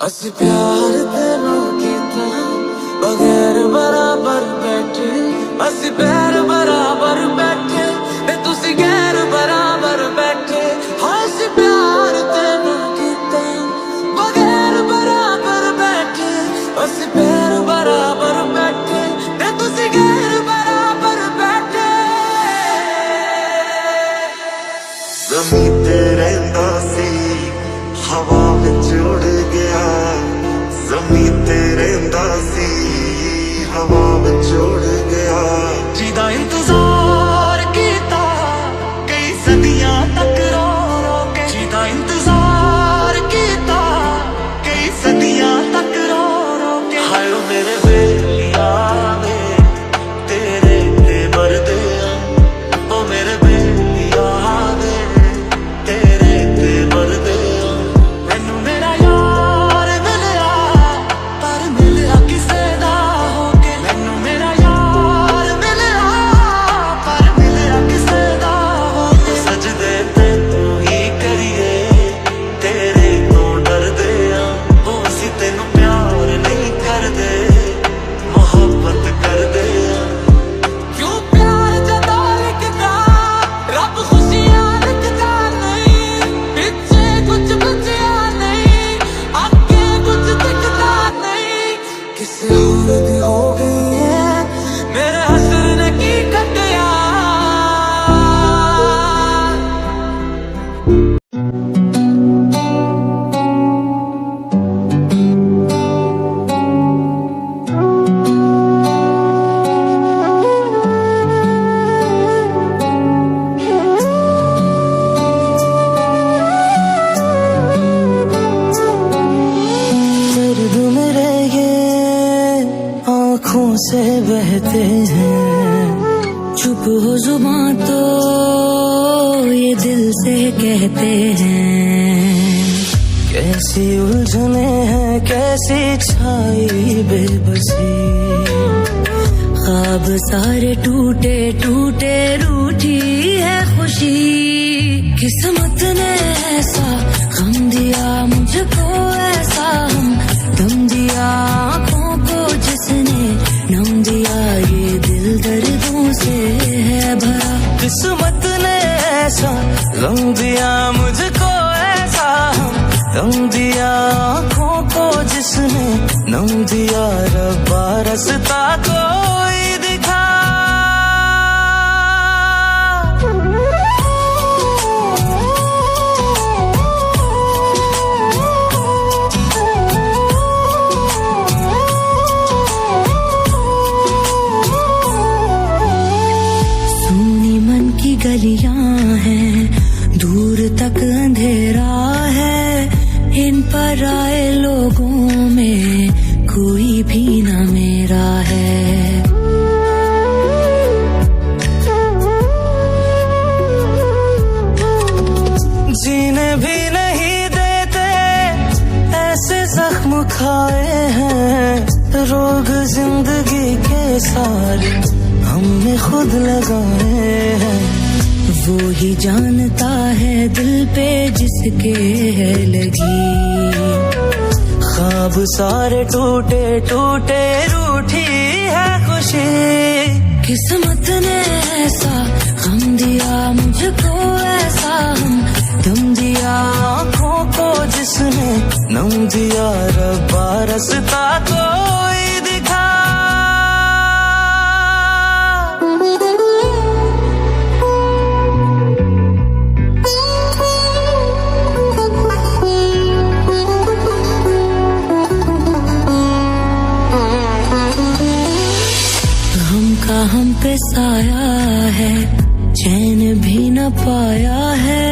ਅਸੀਂ प्यार तेनू कीता बगैर बराबर बैठे, ਅਸੀਂ पैर बराबर बैठे ते तुसी गैर बराबर बैठे। हाँ ਅਸੀਂ प्यार तेनू कीता बगैर बराबर बैठे, ਅਸੀਂ पैर बराबर बैठे ते तुसी गैर बराबर बैठे। ज़मीन ते रहिंदा सी हवा विच उड़ गया, ज़मीन ते रहिंदा सी हवा विच उड़ गया। जिदा इंतजार कीता कई सदियां तक रो रो के, जिदा इंतजार कीता कई सदियां तक रो रो के। हाय ओ मेरे बेलिया वे तेरे ते मरदे ओ मेरे बेलिया वे तेरे ते मरदे। से बहते हैं चुप हो जुबां तो ये दिल से कहते हैं। कैसी उलझने हैं कैसी छाई बेबसी, ख्वाब सारे टूटे टूटे रूठी है खुशी। किस्मत ने ऐसा गम दिया मुझको ऐसा दम दिया आँखों को जिसने नम दिया ये दिल दर्दों से है भरा। किस्मत ने ऐसा गम दिया मुझको ऐसा दम दिया आँखों को जिसने नम दिया रब्बा रास्ता कोई दिखा। गलियां हैं दूर तक अंधेरा है, इन पर आए लोगों में कोई भी न मेरा है। जीने भी नहीं देते ऐसे जख्म खाए हैं, रोग जिंदगी के सारे हमने खुद लगाए हैं। वो ही जानता है दिल पे जिसके है लगी, ख्वाब सारे टूटे टूटे रूठी है खुशी। किस्मत ने ऐसा गम दिया मुझको ऐसा दम दिया आँखों को जिसने नम दिया रब्बा रास्ता कोई दिखा। हम पे साया है चैन भी न पाया है,